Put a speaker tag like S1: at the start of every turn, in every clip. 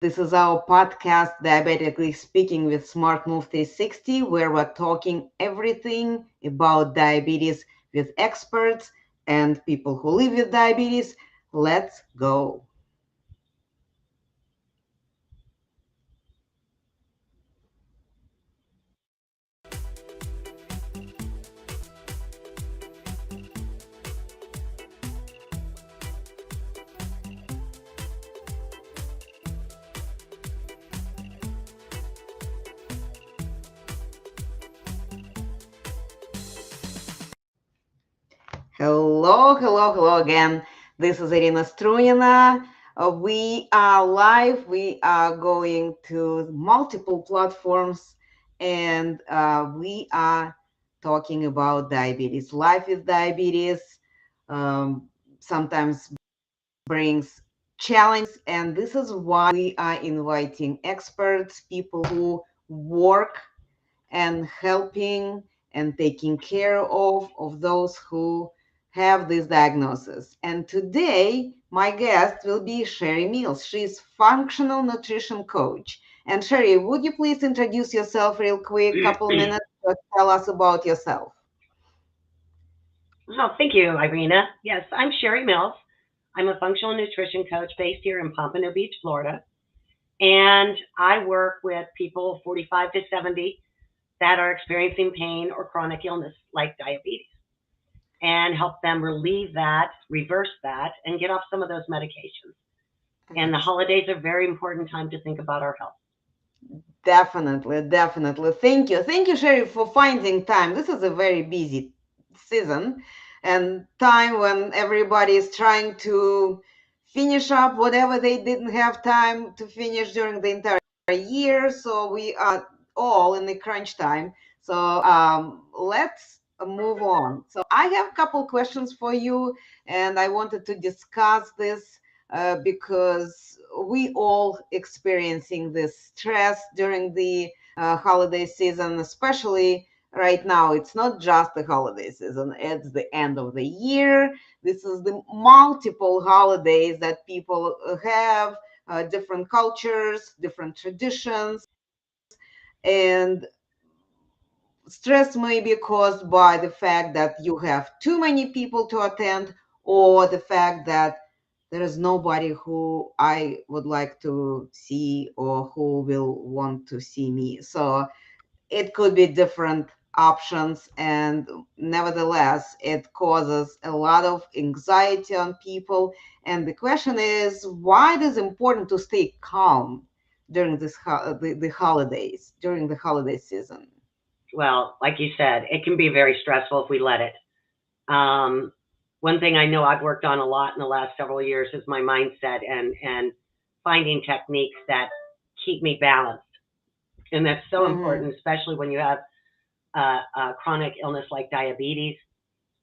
S1: This is our podcast, Diabetically Speaking with Smart Move 360, where we're talking everything about diabetes with experts and people who live with diabetes. Let's go. Hello again. This is Irina Strunina. We are live. We are going to multiple platforms and we are talking about diabetes. Life with diabetes um, sometimes brings challenges, and this is why we are inviting experts, people who work and helping and taking care of those who have this diagnosis. And today, my guest will be Sheri Mills. She's functional nutrition coach. And Sheri, would you please introduce yourself real quick, couple minutes, to tell us about yourself?
S2: Oh, thank you, Irina. Yes, I'm Sheri Mills. I'm a functional nutrition coach based here in Pompano Beach, Florida. And I work with people 45 to 70 that are experiencing pain or chronic illness like diabetes and help them relieve that, reverse that, and get off some of those medications. And the holidays are a very important time to think about our health.
S1: Definitely. Thank you. Thank you, Sherry, for finding time. This is a very busy season and time when everybody is trying to finish up whatever they didn't have time to finish during the entire year. So we are all in the crunch time. So let's move on. So I have a couple questions for you, and I wanted to discuss this because we all experiencing this stress during the holiday season, especially right now. It's not just the holiday season, it's the end of the year. This is the multiple holidays that people have, different cultures, different traditions, and stress may be caused by the fact that you have too many people to attend, or the fact that there is nobody who I would like to see or who will want to see me. So it could be different options, and nevertheless, it causes a lot of anxiety on people. And the question is, why it is important to stay calm during the holidays, during the holiday season?
S2: Well, like you said, it can be very stressful if we let it. Um, One thing I know I've worked on a lot in the last several years is my mindset and finding techniques that keep me balanced. And that's so
S1: Mm-hmm.
S2: important, especially when you have a chronic illness like diabetes.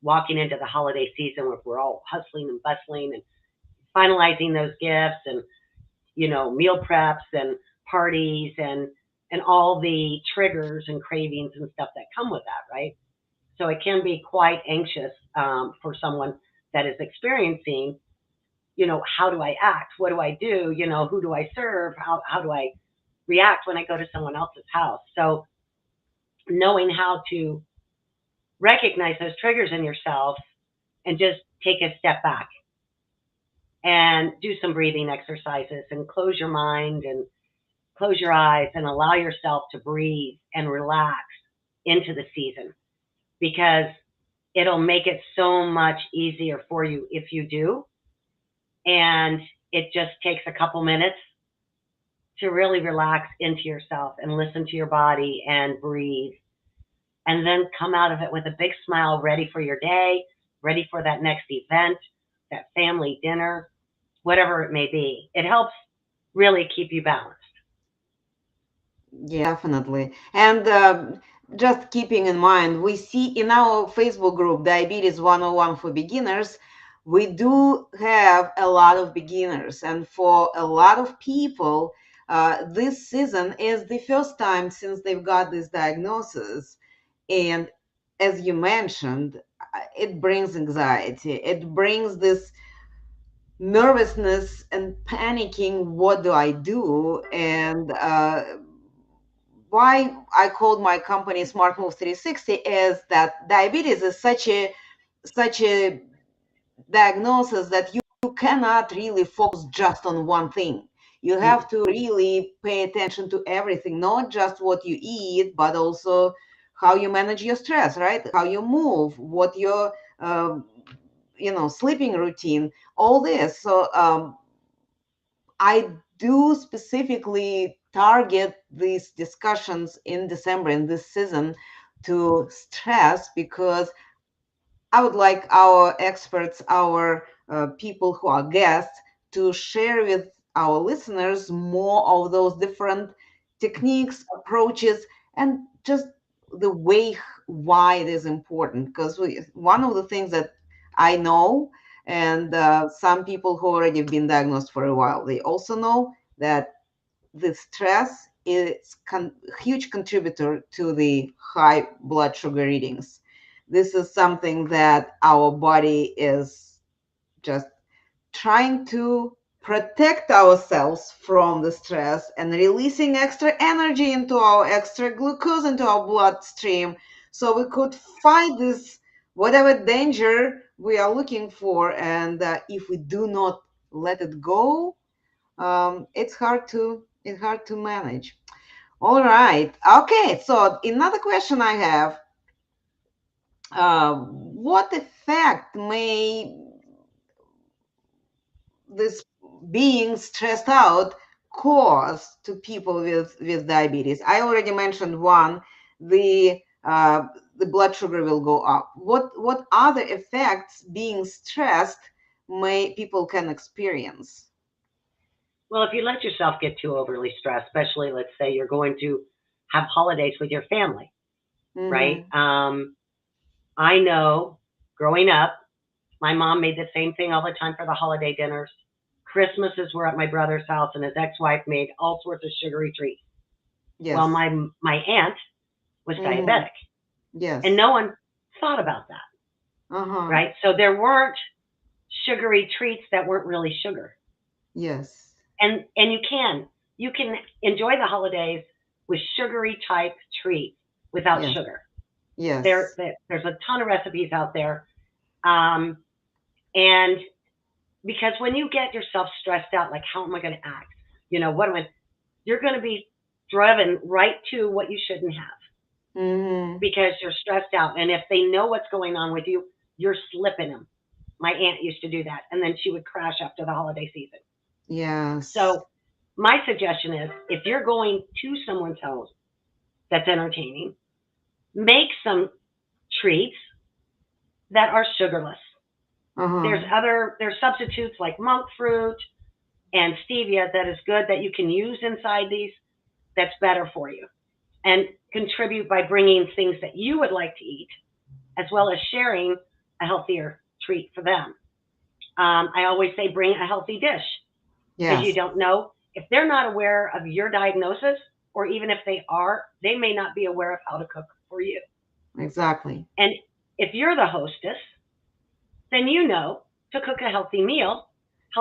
S2: Walking into the holiday season where we're all hustling and bustling and finalizing those gifts and meal preps and parties and all the triggers and cravings and stuff that come with that, right? So it can be quite anxious for someone that is experiencing, how do I act? What do I do? Who do I serve? How do I react when I go to someone else's house? So knowing how to recognize those triggers in yourself and just take a step back and do some breathing exercises and close your mind and close your eyes and allow yourself to breathe and relax into the season because it'll make it so much easier for you if you do. And it just takes a couple minutes to really relax into yourself and listen to your body and breathe and then come out of it with a big smile, ready for your day, ready for that next event, that family dinner, whatever it may be. It helps really keep you balanced.
S1: Yeah, definitely. And just keeping in mind, we see in our Facebook group, Diabetes 101 for Beginners, we do have a lot of beginners. And for a lot of people, this season is the first time since they've got this diagnosis. And as you mentioned, it brings anxiety. It brings this nervousness and panicking. What do I do? And why I called my company Smart Move 360 is that diabetes is such a diagnosis that you cannot really focus just on one thing. You have
S2: Mm.
S1: to really pay attention to everything, not just what you eat, but also how you manage your stress, right? How you move, what your sleeping routine, all this. So I do specifically target these discussions in December in this season to stress, because I would like our experts, our people who are guests, to share with our listeners more of those different techniques, approaches, and just the way why it is important. Because one of the things that I know, and some people who already have been diagnosed for a while, they also know that the stress is huge contributor to the high blood sugar readings. This is something that our body is just trying to protect ourselves from the stress and releasing extra energy into our extra glucose into our bloodstream, so we could fight this whatever danger we are looking for. And if we do not let it go, it's hard to manage. All right. Okay. So another question I have: what effect may this being stressed out cause to people with diabetes? I already mentioned one. The the blood sugar will go up. What other effects being stressed may people can experience?
S2: Well, if you let yourself get too overly stressed, especially let's say you're going to have holidays with your family, right?
S1: Mm-hmm.
S2: I know growing up, my mom made the same thing all the time for the holiday dinners. Christmases were at my brother's house, and his ex-wife made all sorts of sugary treats. Well,
S1: Yes.
S2: my aunt was
S1: Mm-hmm.
S2: diabetic, and
S1: Yes.
S2: no one thought about that,
S1: Uh-huh.
S2: right? So there weren't sugary treats that weren't really sugar,
S1: Yes.
S2: and you can enjoy the holidays with sugary type treats without
S1: Yes.
S2: sugar.
S1: Yes.
S2: There's a ton of recipes out there, um, and because when you get yourself stressed out, like how am I going to act? What am I? You're going to be driven right to what you shouldn't have
S1: Mm-hmm.
S2: because you're stressed out. And if they know what's going on with you, you're slipping them. My aunt used to do that, and then she would crash after the holiday season.
S1: Yes.
S2: So my suggestion is, if you're going to someone's house that's entertaining, make some treats that are sugarless.
S1: Uh-huh.
S2: There's substitutes like monk fruit and stevia that is good that you can use inside these. That's better for you, and contribute by bringing things that you would like to eat, as well as sharing a healthier treat for them. I always say bring a healthy dish because you
S1: Yes.
S2: don't know if they're not aware of your diagnosis, or even if they are, they may not be aware of how to cook for you.
S1: Exactly.
S2: And if you're the hostess, then you know to cook a healthy, well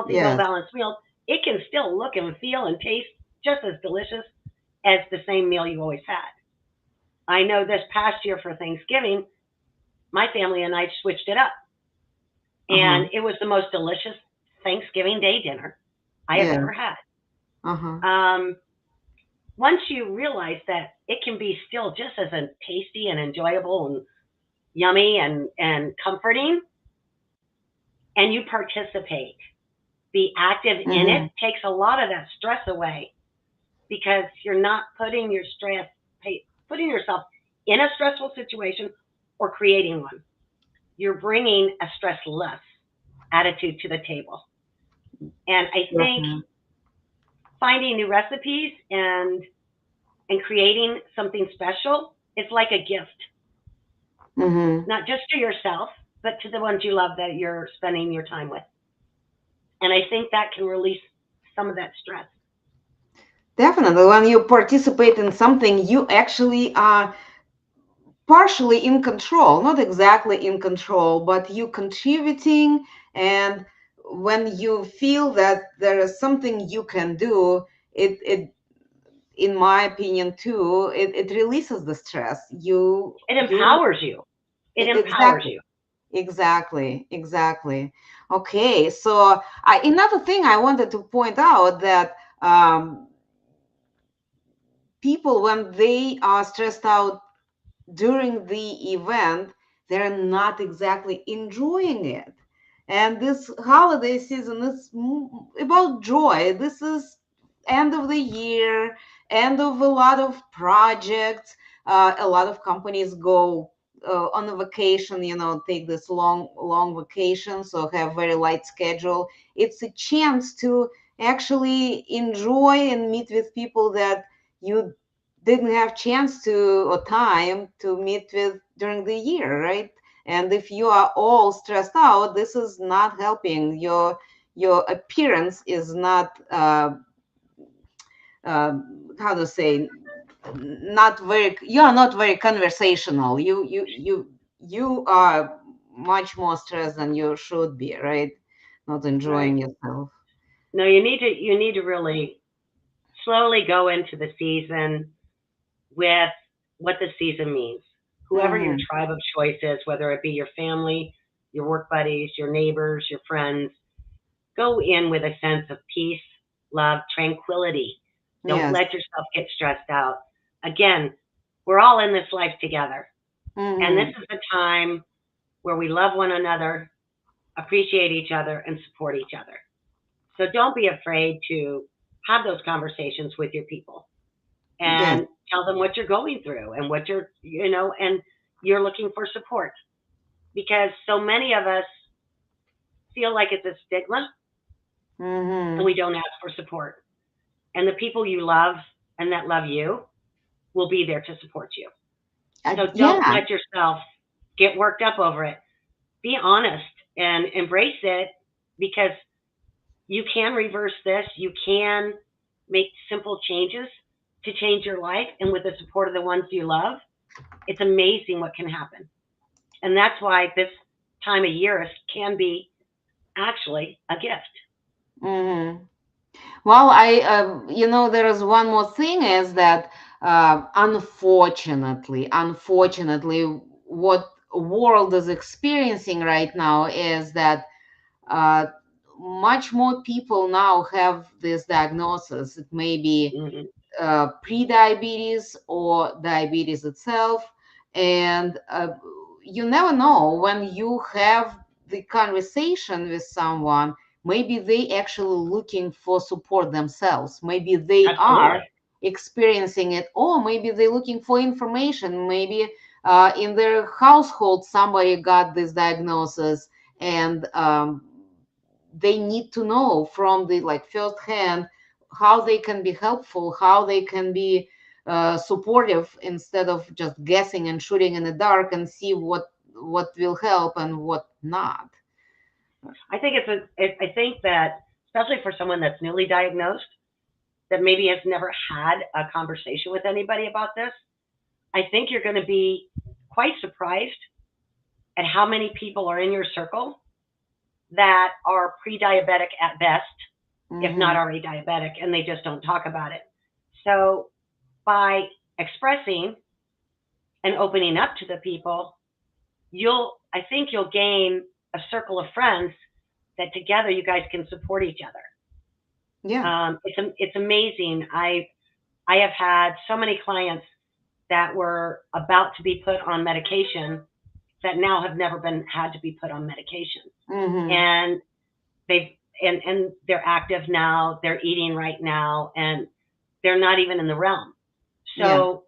S1: Yes.
S2: balanced meal. It can still look and feel and taste just as delicious as the same meal you always had. I know this past year for Thanksgiving, my family and I switched it up, and
S1: Uh-huh.
S2: it was the most delicious Thanksgiving Day dinner I have
S1: Yeah.
S2: ever had.
S1: Uh-huh.
S2: Um, Once you realize that it can be still just as tasty and enjoyable and yummy and comforting, and you participate, be active in it,
S1: Mm-hmm.
S2: takes a lot of that stress away because you're not putting yourself in a stressful situation or creating one. You're bringing a stress less attitude to the table. And I think
S1: Definitely.
S2: finding new recipes and creating something special is like a gift,
S1: Mm-hmm.
S2: not just to yourself, but to the ones you love that you're spending your time with. And I think that can release some of that stress.
S1: Definitely. When you participate in something, you actually are partially in control, not exactly in control, but you contributing. And when you feel that there is something you can do, it in my opinion too, it releases the stress.
S2: It
S1: You
S2: empowers you. It empowers
S1: exactly.
S2: you.
S1: Exactly, exactly. Okay, so another thing I wanted to point out that people, when they are stressed out during the event, they're not exactly enjoying it. And this holiday season is about joy. This is end of the year, end of a lot of projects. A lot of companies go on a vacation, take this long vacation, so have very light schedule. It's a chance to actually enjoy and meet with people that you didn't have chance to or time to meet with during the year, right? And if you are all stressed out, this is not helping. Your appearance is not how to say, not very, you are not very conversational. You are much more stressed than you should be, right? Not enjoying
S2: Right.
S1: yourself.
S2: No, you need to really slowly go into the season with what the season means. Whoever your
S1: Mm-hmm.
S2: tribe of choice is, whether it be your family, your work buddies, your neighbors, your friends, go in with a sense of peace, love, tranquility. Don't
S1: Yes.
S2: let yourself get stressed out. Again, we're all in this life together. And this
S1: Mm-hmm.
S2: is the time where we love one another, appreciate each other, and support each other. So don't be afraid to have those conversations with your people
S1: Yes.
S2: and tell them what you're going through and what and you're looking for support because so many of us feel like it's a stigma and
S1: Mm-hmm.
S2: we don't ask for support. And the people you love and that love you will be there to support you. So don't
S1: Yeah.
S2: let yourself get worked up over it. Be honest and embrace it because you can reverse this. You can make simple changes to change your life. And with the support of the ones you love, it's amazing what can happen. And that's why this time of year can be actually a gift.
S1: Mm-hmm. Well, there is one more thing is that unfortunately, what world is experiencing right now is that uh, much more people now have this diagnosis. It may be
S2: Hmm.
S1: pre-diabetes or diabetes itself, and you never know when you have the conversation with someone. Maybe they actually looking for support themselves. Maybe they
S2: Absolutely.
S1: are experiencing it, or maybe they're looking for information. Maybe in their household somebody got this diagnosis, and they need to know from the like first hand how they can be helpful, how they can be supportive instead of just guessing and shooting in the dark and see what will help and what not.
S2: I think that especially for someone that's newly diagnosed that maybe has never had a conversation with anybody about this, I think you're going to be quite surprised at how many people are in your circle that are pre-diabetic at best, if not
S1: Mm-hmm.
S2: already diabetic, and they just don't talk about it. So by expressing and opening up to the people, I think you'll gain a circle of friends that together you guys can support each other.
S1: Yeah.
S2: It's amazing. I have had so many clients that were about to be put on medication that now have never been had to be put on medication,
S1: Mm-hmm.
S2: and they've and they're active now. They're eating right now, and they're not even in the realm.
S1: Yeah.
S2: So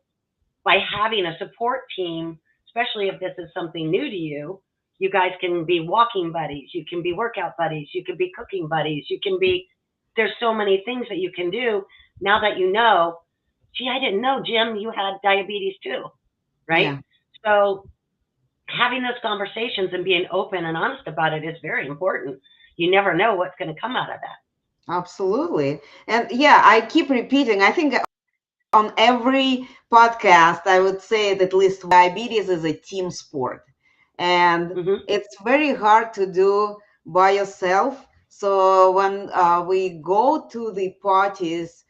S2: by having a support team, especially if this is something new to you, you guys can be walking buddies, you can be workout buddies, you can be cooking buddies, you can be, there's so many things that you can do now that you know, gee, I didn't know, Jim, you had diabetes too, right?
S1: Yeah.
S2: So having those conversations and being open and honest about it is very important. You never know what's going to come out of that.
S1: Absolutely. And yeah, I keep repeating. I think on every podcast, I would say that at least diabetes is a team sport. And
S2: Hmm.
S1: it's very hard to do by yourself. So when we go to the parties,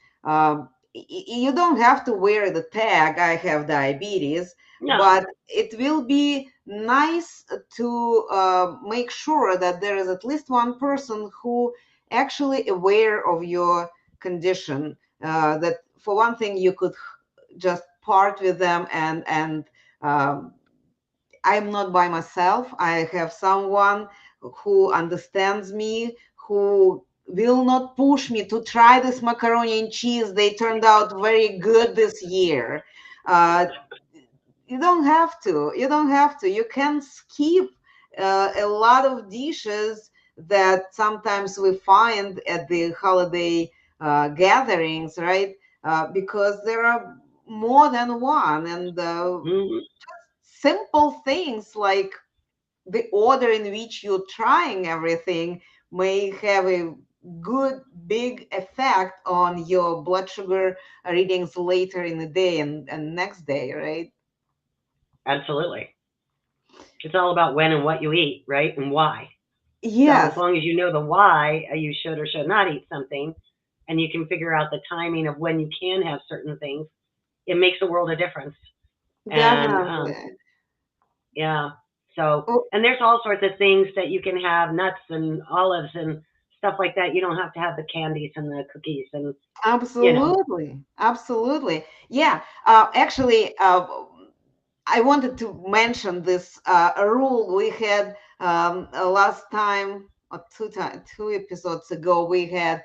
S1: you don't have to wear the tag, I have diabetes,
S2: No,
S1: but it will be nice to make sure that there is at least one person who actually aware of your condition. That for one thing, you could just part with them and um, I'm not by myself. I have someone who understands me, who will not push me to try this macaroni and cheese. They turned out very good this year. Uh, you don't have to. You don't have to. You can skip a lot of dishes that sometimes we find at the holiday gatherings, right? Because there are more than one, and
S2: hmm
S1: simple things like the order in which you're trying everything may have a good big effect on your blood sugar readings later in the day and next day, right?
S2: absolutely. It's all about when and what you eat, right, and why. So as
S1: Yes,
S2: long as you know the why you should or should not eat something, and you can figure out the timing of when you can have certain things, it makes a world of difference. And
S1: definitely.
S2: yeah, so
S1: Oh,
S2: and there's all sorts of things that you can have, nuts and olives and stuff like that. You don't have to have the candies and the cookies and you know,
S1: absolutely, absolutely. Yeah, actually, I wanted to mention this rule we had last time, or two episodes ago. We had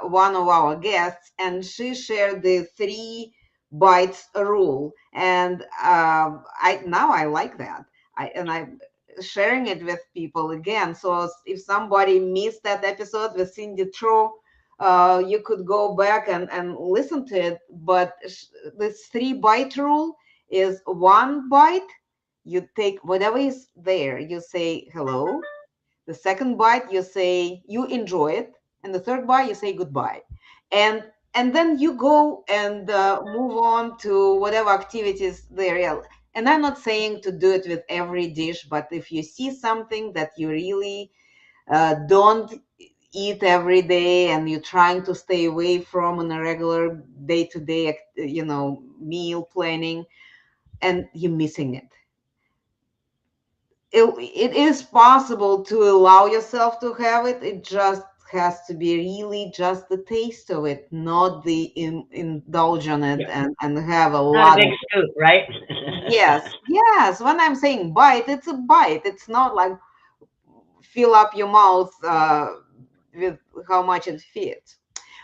S1: one of our guests, and she shared the 3 bites rule, and I now I like that. I'm sharing it with people again. So if somebody missed that episode with Cindy Tro, you could go back and listen to it. But this 3 bite rule is 1 bite, you take whatever is there, you say hello. The second bite, you say you enjoy it, and the third bite, you say goodbye, and then you go and move on to whatever activities there are. And I'm not saying to do it with every dish, but if you see something that you really don't eat every day and you're trying to stay away from on a regular day-to-day meal planning, and you're missing it. It is possible to allow yourself to have it. It just has to be really just the taste of it, not the indulge in it
S2: yeah,
S1: and have a
S2: not a
S1: lot
S2: big
S1: of.
S2: scoop, right?
S1: Yes, yes. When I'm saying bite, it's a bite. It's not like fill up your mouth with how much it fits.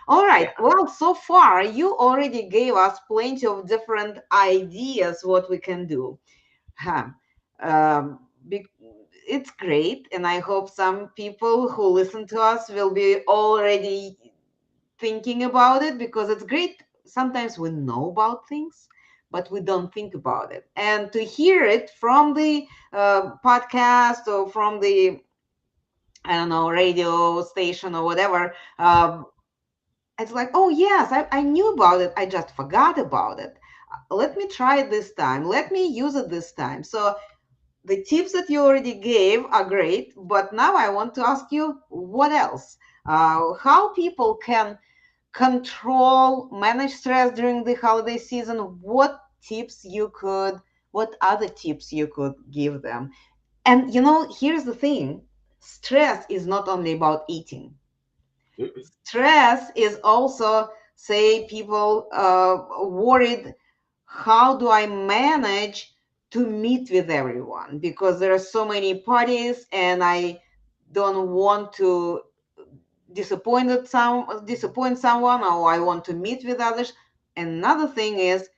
S1: All
S2: Yeah,
S1: right. Well, so far you already gave us plenty of different ideas what we can do. Huh. Um, be- it's great, and I hope some people who listen to us will be already thinking about it, because it's great. Sometimes we know about things, but we don't think about it. And to hear it from the podcast or from the, I don't know, radio station or whatever, it's like, oh yes, I knew about it. I just forgot about it. Let me try it this time. Let me use it this time. So the tips that you already gave are great, but now I want to ask you what else? How people can control, manage stress during the holiday season? What other tips you could give them? And here's the thing: stress is not only about eating.
S2: mm-mm.
S1: Stress is also, say, people worried, how do I manage to meet with everyone, because there are so many parties and I don't want to disappoint someone, or I want to meet with others. Another thing is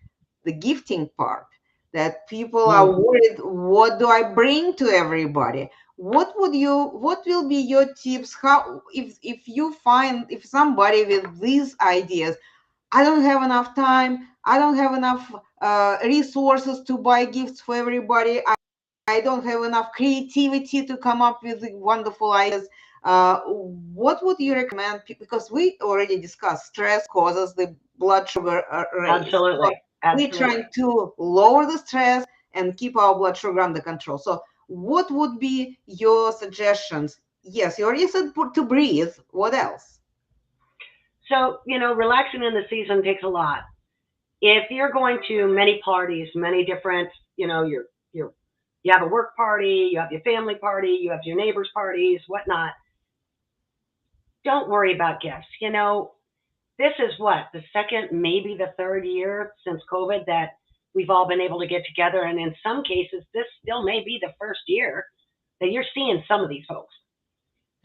S1: the gifting part, that people are
S2: Mm.
S1: worried, what do I bring to everybody? What will be your tips? How, if somebody with these ideas, I don't have enough time, I don't have enough resources to buy gifts for everybody, I don't have enough creativity to come up with wonderful ideas. What would you recommend? Because we already discussed stress causes the blood sugar raise. So
S2: Absolutely,
S1: we're
S2: absolutely.
S1: trying to lower the stress and keep our blood sugar under control. So what would be your suggestions? Yes, you already said to breathe. What else?
S2: So, relaxing in the season takes a lot. If you're going to many parties, many different, you're, you have a work party, you have your family party, you have your neighbors' parties, whatnot, don't worry about gifts. This is what, the second, maybe the third year since COVID that we've all been able to get together. And in some cases, this still may be the first year that you're seeing some of these folks.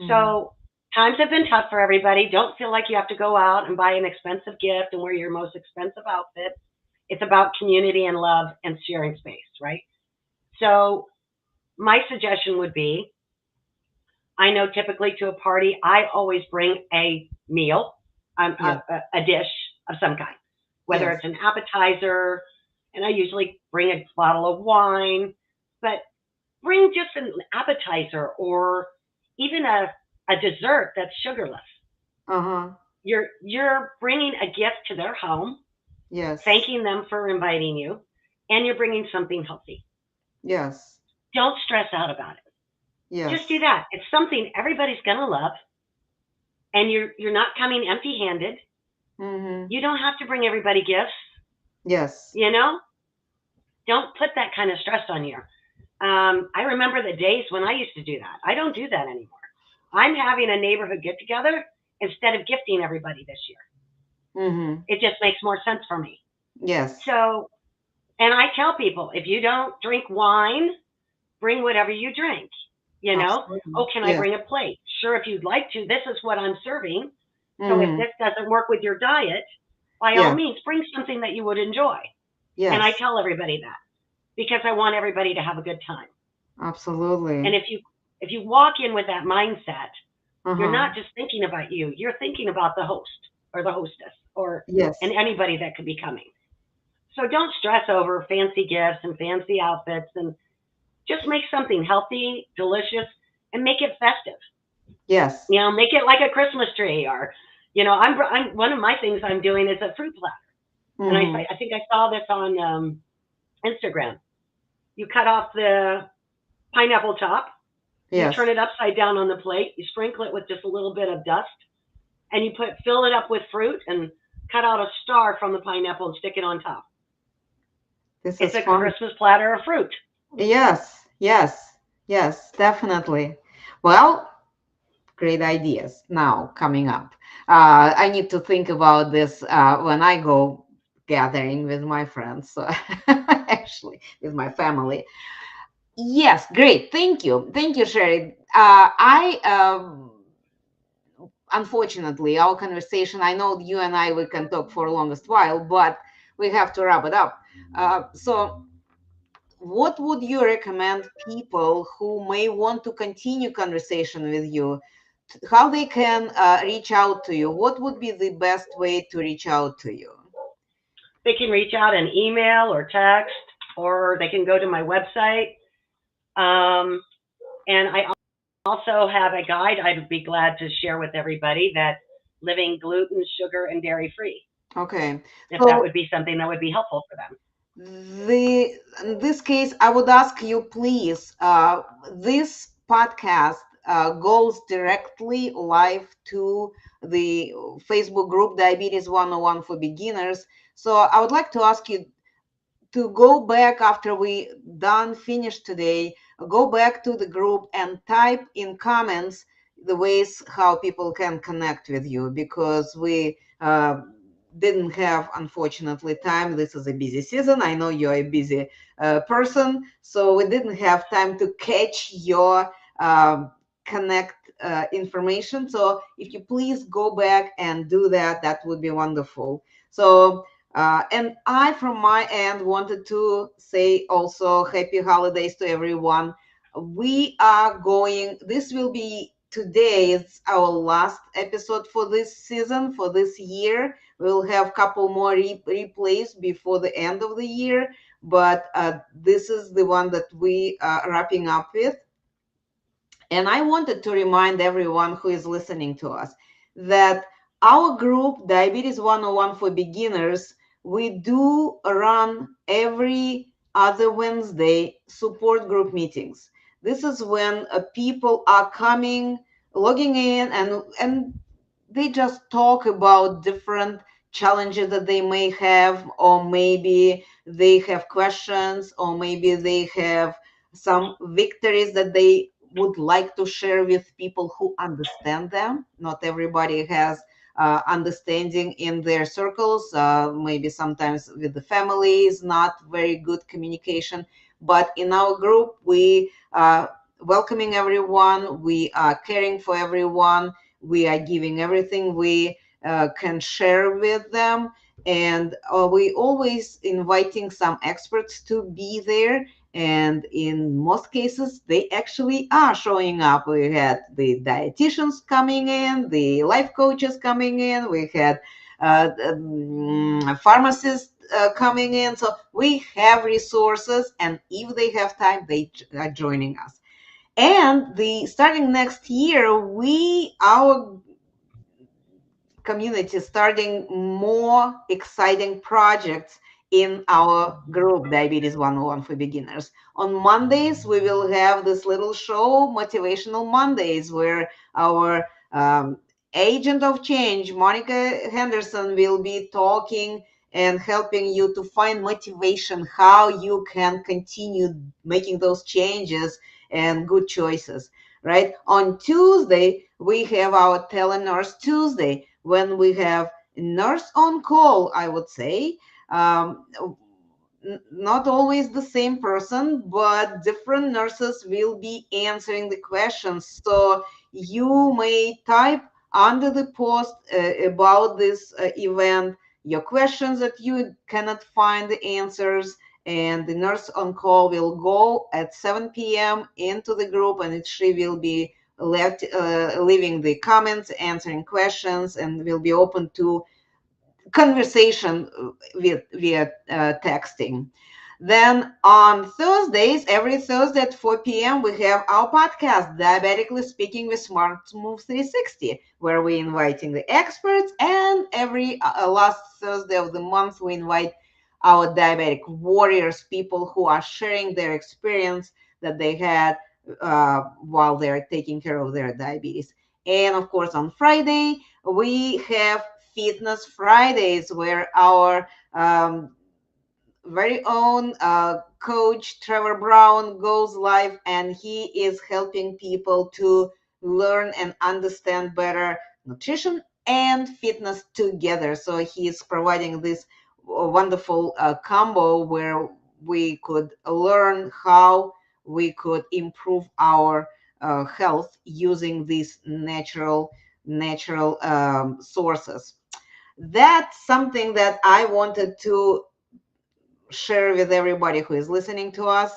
S1: Mm-hmm.
S2: So times have been tough for everybody. Don't feel like you have to go out and buy an expensive gift and wear your most expensive outfit. It's about community and love and sharing space, right? So my suggestion would be, I know typically to a party, I always bring a meal,
S1: Yes,
S2: a dish of some kind, whether
S1: yes,
S2: it's an appetizer, and I usually bring a bottle of wine, but bring just an appetizer or even a dessert that's sugarless.
S1: uh-huh,
S2: You're bringing a gift to their home,
S1: yes,
S2: thanking them for inviting you, and you're bringing something healthy.
S1: yes,
S2: Don't stress out about it. Just do
S1: yes,
S2: that. It's something everybody's gonna love, and you're not coming empty-handed.
S1: mm-hmm.
S2: You don't have to bring everybody gifts.
S1: Yes,
S2: You know, don't put that kind of stress on you. I remember the days when I used to do that. I don't do that anymore. I'm having a neighborhood get together instead of gifting everybody this year.
S1: mm-hmm.
S2: It just makes more sense for me.
S1: Yes,
S2: So, and I tell people, if you don't drink wine, bring whatever you drink.
S1: absolutely.
S2: Oh, can I
S1: Yes,
S2: bring a plate? Sure, if you'd like to. This is what I'm serving. So if
S1: mm-hmm.
S2: this doesn't work with your diet, by all
S1: Yes,
S2: means, bring something that you would enjoy. And I
S1: yes,
S2: tell everybody that because I want everybody to have a good time. And
S1: absolutely.
S2: if you walk in with that mindset, you're
S1: Uh-huh.
S2: not just thinking about you. You're thinking about the host or the hostess or and
S1: Yes,
S2: anybody that could be coming. So don't stress over fancy gifts and fancy outfits and just make something healthy, delicious, and make it festive.
S1: yes.
S2: Make it like a Christmas tree or, I'm one of my things I'm doing is a fruit platter. And
S1: Mm-hmm.
S2: I think I saw this on Instagram. You cut off the pineapple top, you turn
S1: Yes.
S2: it upside down on the plate, you sprinkle it with just a little bit of dust, and you fill it up with fruit and cut out a star from the pineapple and stick it on top.
S1: This
S2: It's
S1: is
S2: a
S1: fun.
S2: Christmas platter of fruit.
S1: Yes, yes, yes, definitely. Well, great ideas now coming up. I need to think about this when I go gathering with my friends, so actually with my family. Yes, great. Thank you. Thank you, Sherry. I unfortunately, our conversation, I know you and I, we can talk for the longest while, but we have to wrap it up. So what would you recommend people who may want to continue conversation with you, how they can reach out to you? What would be the best way to reach out to you?
S2: They can reach out an email or text, or they can go to my website. Um, and I also have a guide I'd be glad to share with everybody that living gluten, sugar, and dairy free,
S1: Okay,
S2: if that
S1: so
S2: would be something that would be helpful for them.
S1: the in this case, I would ask you, please, this podcast goes directly live to the Facebook group Diabetes 101 for Beginners. So I would like to ask you to go back after we done finish today, go back to the group and type in comments the ways how people can connect with you, because we didn't have, unfortunately, time. This is a busy season. I know you're a busy person, so we didn't have time to catch your connect information. So if you please go back and do that, that would be wonderful. So and I, from my end, wanted to say also happy holidays to everyone. We are going, this will be today, it's our last episode for this season, for this year. We'll have a couple more replays before the end of the year, but this is the one that we are wrapping up with. And I wanted to remind everyone who is listening to us that our group, Diabetes 101 for Beginners, we do run every other Wednesday support group meetings. This is when people are coming. logging in, and they just talk about different challenges that they may have, or maybe they have questions, or maybe they have some victories that they would like to share with people who understand them. Not everybody has understanding in their circles. Maybe sometimes with the family is not very good communication. But in our group, we welcoming everyone, we are caring for everyone, we are giving everything we can share with them, and we always inviting some experts to be there, and in most cases they actually are showing up. We had the dietitians coming in, the life coaches coming in, we had pharmacists coming in, so we have resources, and if they have time they are joining us. And the starting next year, we our community starting more exciting projects in our group, Diabetes 101 for Beginners. On Mondays, we will have this little show, Motivational Mondays, where our agent of change, Monica Henderson, will be talking and helping you to find motivation, how you can continue making those changes and good choices. Right? On Tuesday, we have our Telenurse Tuesday, when we have nurse on call, I would say. Um, Not always the same person, but different nurses will be answering the questions. So you may type under the post about this event your questions that you cannot find the answers, and the nurse on call will go at 7 p.m. into the group, and she will be left leaving the comments, answering questions, and will be open to conversation via texting. Then on Thursdays, every Thursday at 4 p.m., we have our podcast, Diabetically Speaking with Smart Move 360, where we inviting the experts, and every last Thursday of the month, we invite our diabetic warriors, people who are sharing their experience that they had while they're taking care of their diabetes. And of course, on Friday, we have Fitness Fridays, where our very own coach Trevor Brown goes live, and he is helping people to learn and understand better nutrition and fitness together. So he is providing this wonderful combo where we could learn how we could improve our health using these natural sources. That's something that I wanted to share with everybody who is listening to us.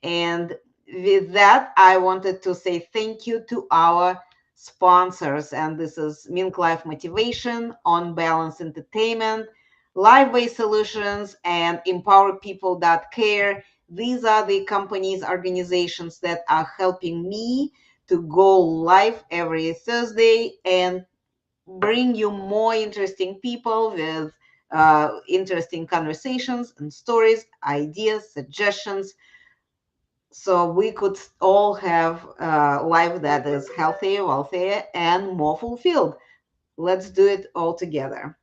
S1: And with that, I wanted to say thank you to our sponsors. And this is Mink Life Motivation, On Balance Entertainment, Live Based Solutions, and Empower People That Care. These are the companies, organizations that are helping me to go live every Thursday and bring you more interesting people with interesting conversations and stories, ideas, suggestions, so we could all have a life that is healthier, wealthier, and more fulfilled. Let's do it all together.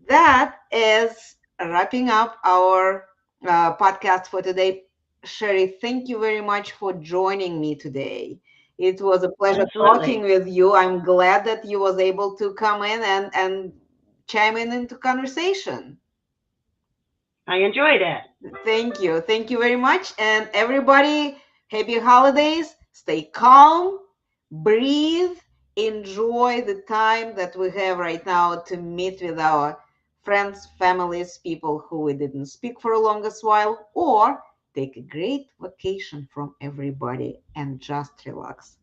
S1: That is wrapping up our podcast for today. Sheri, thank you very much for joining me today. It was a pleasure talking
S2: Absolutely.
S1: with you. I'm glad that you was able to come in and chime in into conversation.
S2: I enjoyed it.
S1: Thank you. Thank you very much. And everybody, happy holidays. Stay calm, breathe, enjoy the time that we have right now to meet with our friends, families, people who we didn't speak for a longest while, or take a great vacation from everybody and just relax.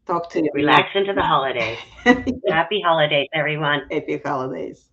S1: Talk to you
S2: Relax into the holidays.
S1: next.
S2: Happy holidays, everyone.
S1: Happy holidays.